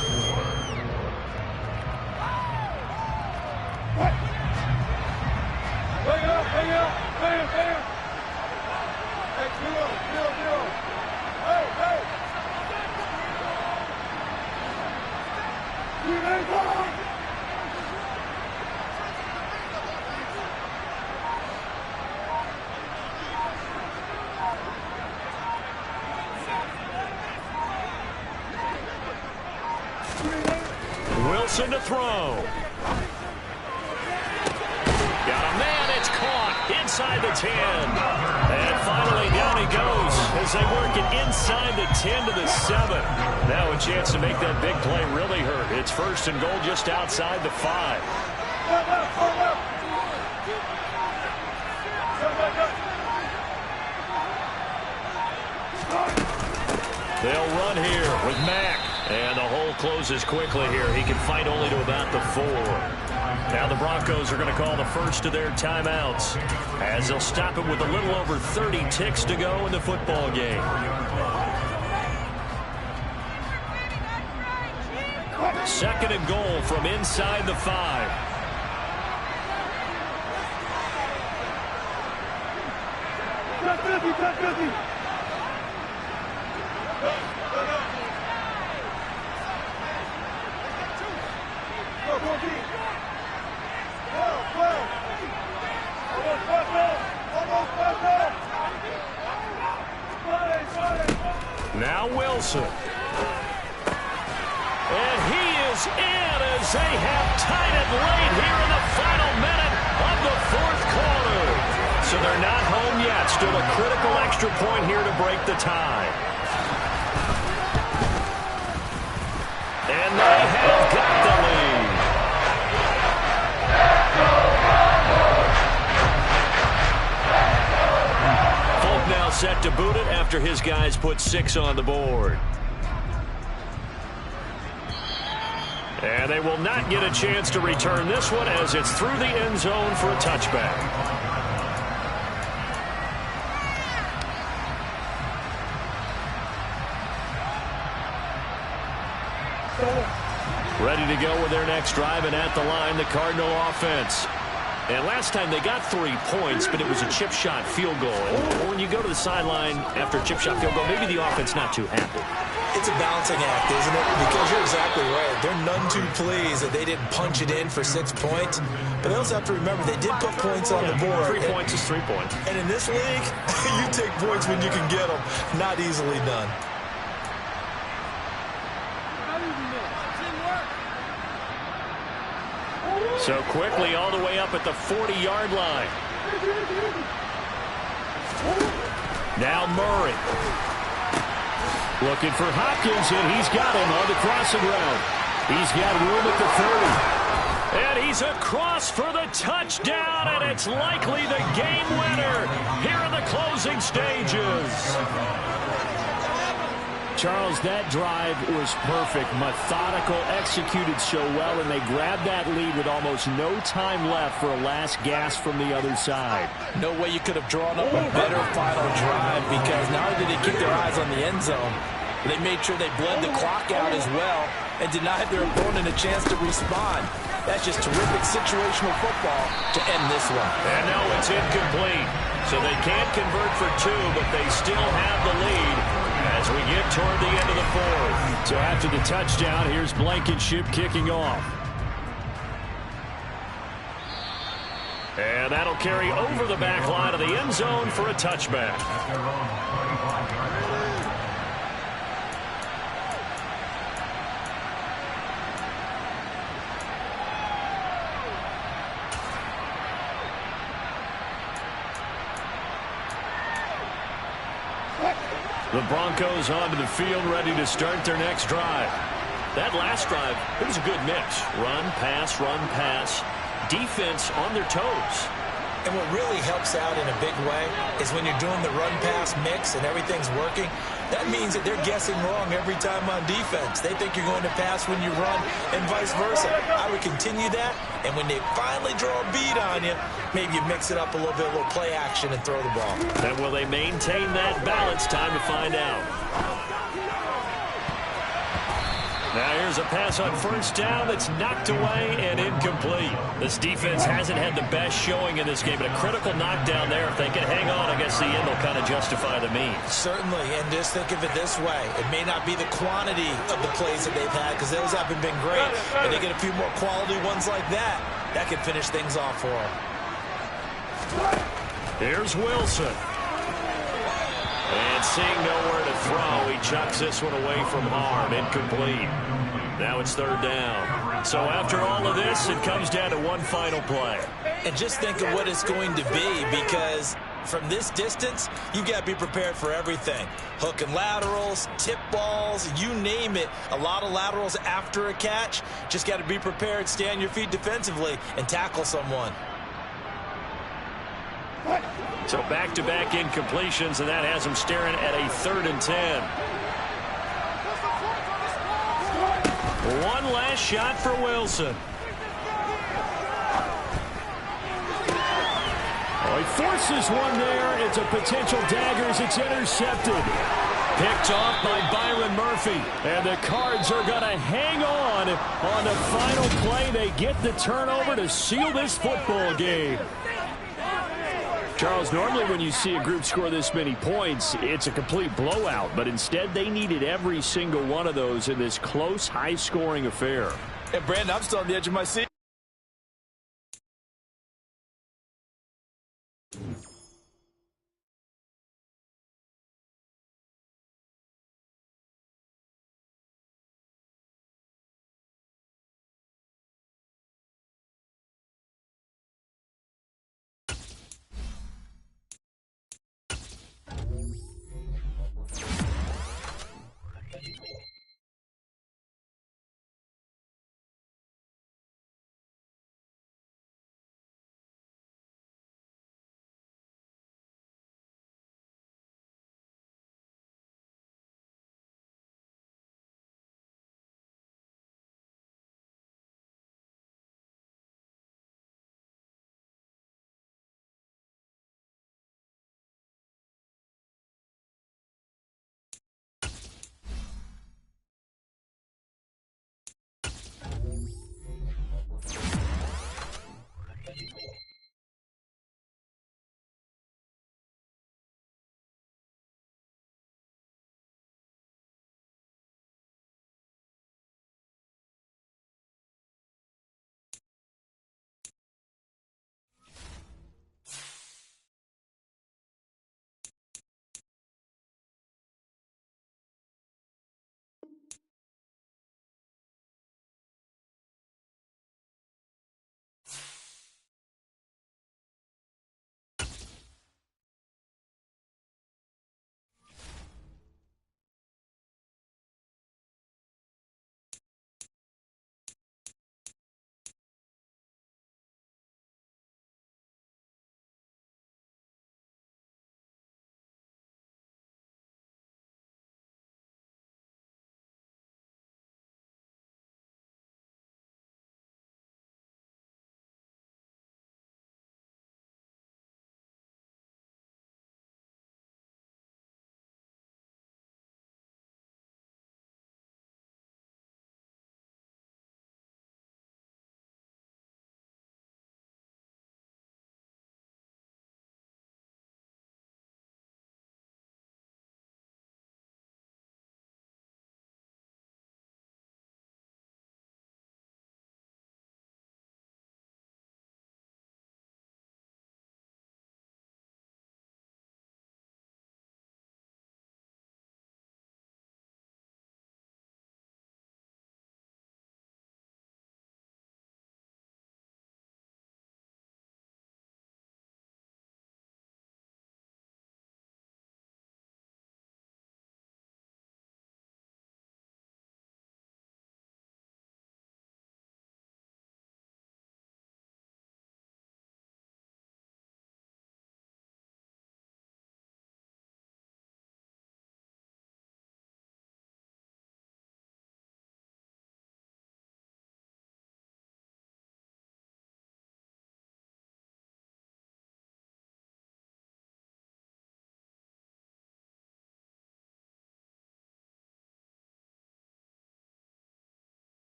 Speaker 1: Wilson to throw. Got a man. It's caught inside the 10. And finally down he goes as they work it inside the 10 to the 7. Now a chance to make that big play really hurt. It's 1st and goal just outside the 5. They'll run here with Mack. And the hole closes quickly here. He can fight only to about the 4. Now the Broncos are going to call the first of their timeouts as they'll stop it with a little over 30 ticks to go in the football game. Second and goal from inside the 5. Now Wilson. And he is in as they have tied it late here in the final minute of the 4th quarter. So they're not home yet. Still a critical extra point here to break the tie. And they have got the lead. Folk now set to boot it after his guys put 6 on the board. And they will not get a chance to return this one as it's through the end zone for a touchback. Ready to go with their next drive, and at the line, the Cardinal offense. And last time they got 3 points, but it was a chip shot field goal. And when you go to the sideline after a chip shot field goal, maybe the offense not too happy.
Speaker 2: It's a balancing act, isn't it? Because you're exactly right. They're none too pleased that they didn't punch it in for 6 points. But they also have to remember they did put points on the board.
Speaker 1: 3 points is 3 points.
Speaker 2: And in this league, you take points when you can get them. Not easily done.
Speaker 1: So quickly all the way up at the 40-yard line. Now Murray. Looking for Hopkins, and he's got him on the crossing route. He's got room at the 30. And he's across for the touchdown, and it's likely the game winner here in the closing stages. Charles, that drive was perfect. Methodical, executed so well, and they grabbed that lead with almost no time left for a last gasp from the other side.
Speaker 3: No way you could have drawn up a better final drive, because not only did they keep their eyes on the end zone, they made sure they bled the clock out as well and denied their opponent a chance to respond. That's just terrific situational football to end this one.
Speaker 1: And now it's incomplete. So they can't convert for 2, but they still have the lead as we get toward the end of the 4th. So after the touchdown, here's Blankenship kicking off. And that'll carry over the back line of the end zone for a touchback. The Broncos onto the field, ready to start their next drive. That last drive, it was a good mix. Run, pass, defense on their toes.
Speaker 2: And what really helps out in a big way is when you're doing the run-pass mix and everything's working, that means that they're guessing wrong every time on defense. They think you're going to pass when you run and vice versa. I would continue that, and when they finally draw a beat on you, maybe you mix it up a little bit, a little play action, and throw the ball.
Speaker 1: And will they maintain that balance? Time to find out. Now here's a pass on first down that's knocked away and incomplete. This defense hasn't had the best showing in this game, but a critical knockdown there. If they can hang on, I guess the end will kind of justify the means.
Speaker 2: Certainly, and just think of it this way. It may not be the quantity of the plays that they've had, because those haven't been great, but they get a few more quality ones like that. That can finish things off for them.
Speaker 1: Here's Wilson. And seeing nowhere to throw, he chucks this one away from harm. Incomplete. Now it's third down. So after all of this, it comes down to one final play.
Speaker 2: And just think of what it's going to be, because from this distance, you've got to be prepared for everything. Hook and laterals, tip balls, you name it. A lot of laterals after a catch. Just got to be prepared, stay on your feet defensively, and tackle someone.
Speaker 1: So back-to-back incompletions, and that has him staring at a 3rd and 10. One last shot for Wilson. Oh, he forces one there. It's a potential dagger as it's intercepted. Picked off by Byron Murphy. And the Cards are going to hang on the final play. They get the turnover to seal this football game. Charles, normally when you see a group score this many points, it's a complete blowout. But instead, they needed every single one of those in this close, high-scoring affair.
Speaker 3: And, Brandon, I'm still on the edge of my seat.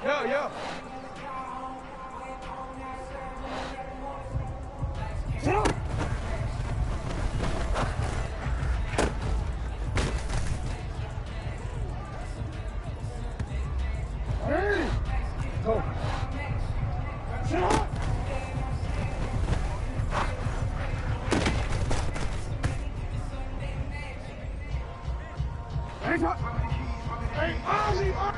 Speaker 5: Yeah. Sit up. Ready? Go. Sit up. Hey, up. Hey, Ozzy, up.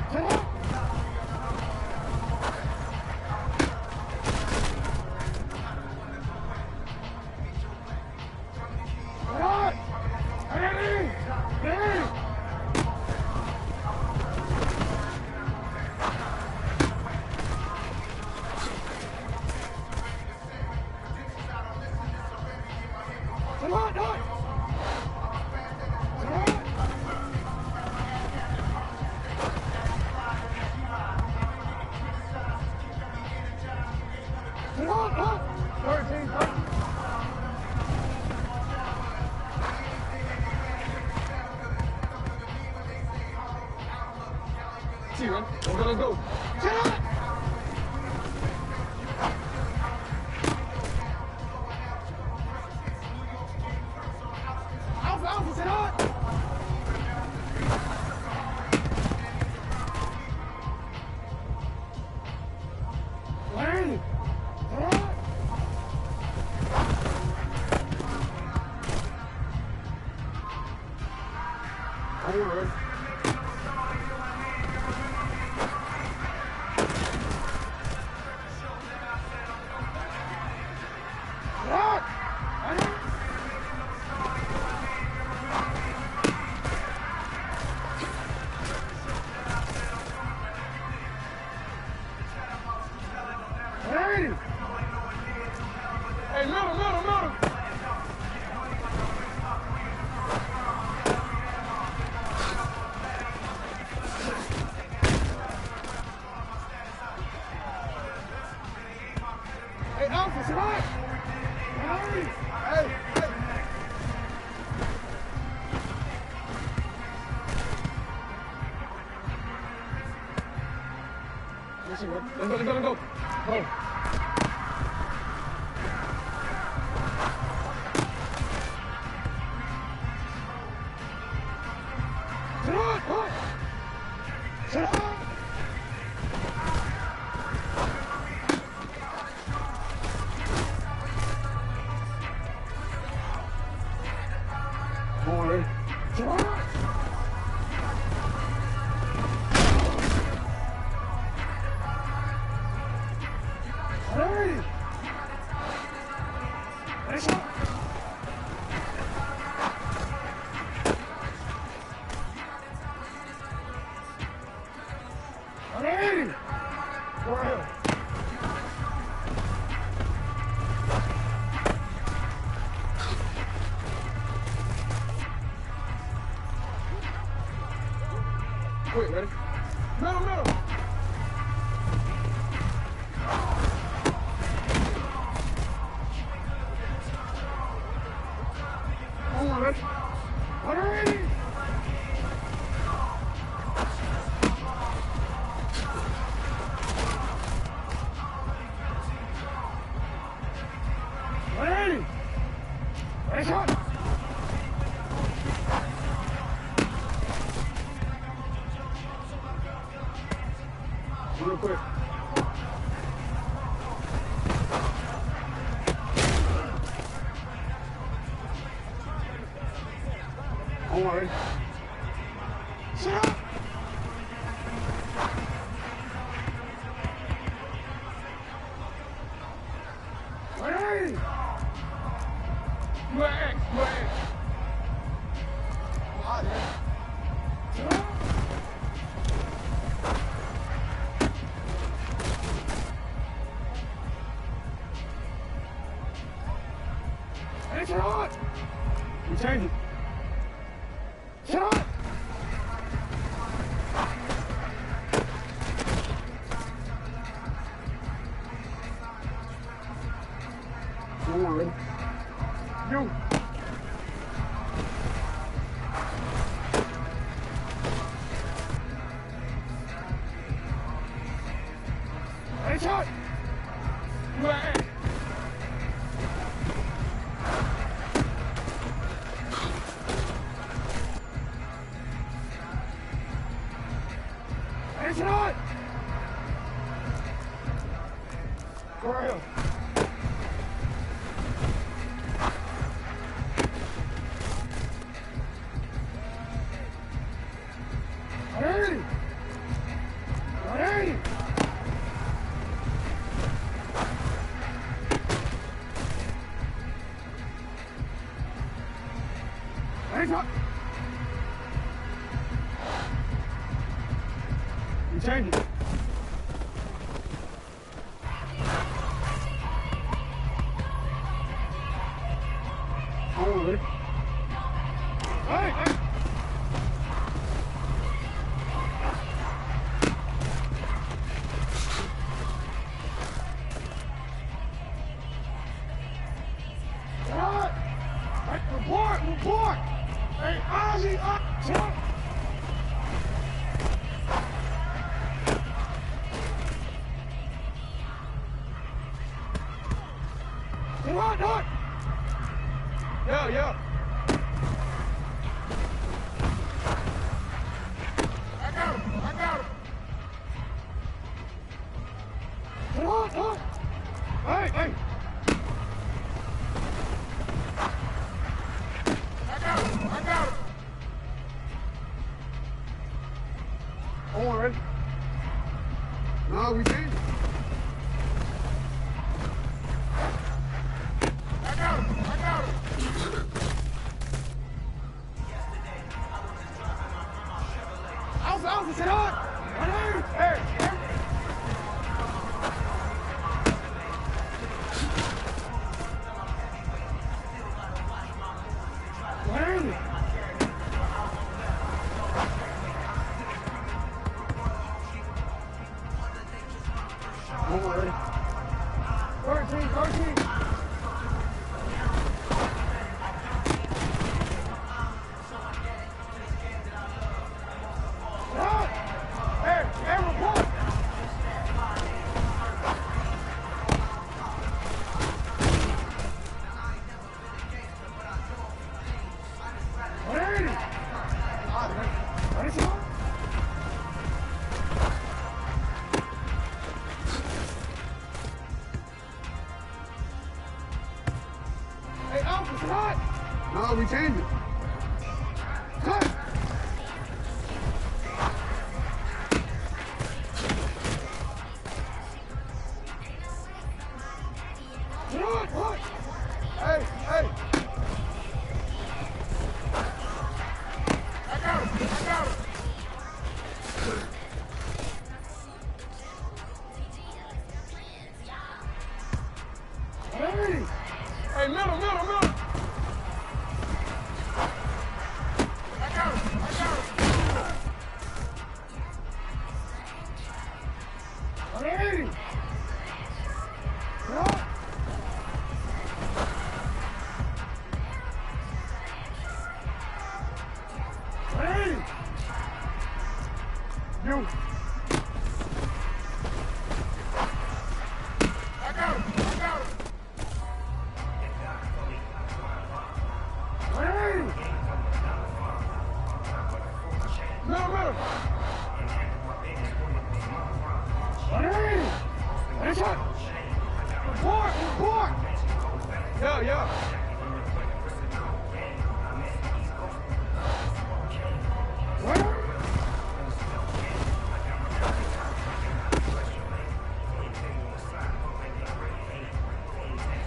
Speaker 5: Sit up. Let's go. Shut up! Alpha, sit up! Larry! Sit up! Forward. Hey, middle. Hey, Alpha, sit up! Hey. Let's go. Go. Shut up! Forward. Shut up! Hey! Finish up! Ready? Go ahead. Quick, ready? Middle. Hold on, ready? Ready? Ready? Ready, shot! Real quick. Hold on, ready? Shut up! Ready? You are X. Shut up! Hey, shut up! You change it. Shut up! Come on, ready? You! Nice shot. Right. Nice shot. Go ahead. Ready. Ready. Hands up. You change it. Hold it. Hey, hey. Shot. Hey, report. Hey, Ozzy, shot. Hot. Yeah. I got him. Hot. Hey. I got him. On, ready? No, we can't. I got him. Alpha, sit on! Hey! Hey! Don't worry. 13. Hey, report! Ready? Ready, sir? Hey, Alpha, cut! No, we changed it. Cut! What? Hey! I got him. Hey! Hey, middle. I got him. Hey! What? Hey! You! I got him! Hey! Middle! Hey! Hey, shot! Report! Yeah.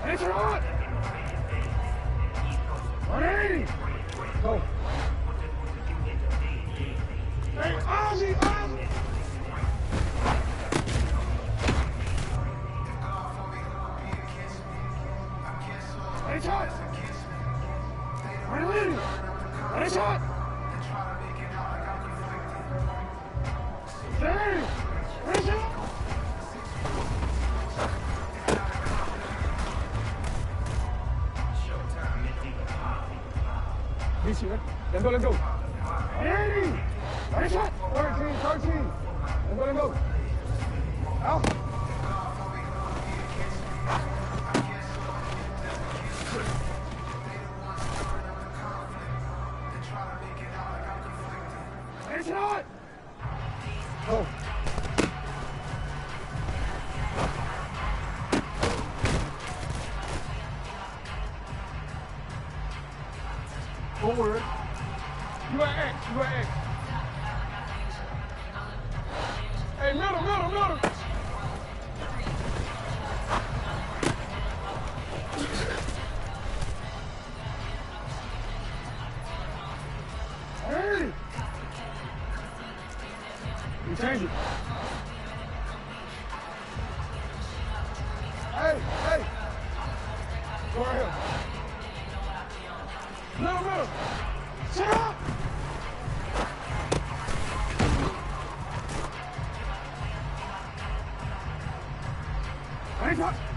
Speaker 5: It's hot! 180! Go! Hey, Ozzy! Hey, shot! 180! Hey, shot! Hey! Hey, shot! Let's go. 80! Nice shot! 13. Let's go. Out. forward. You at X, you at X. Hey, middle. Hey! You change it. Hey! Go right here. Middle. Shut up! Hey,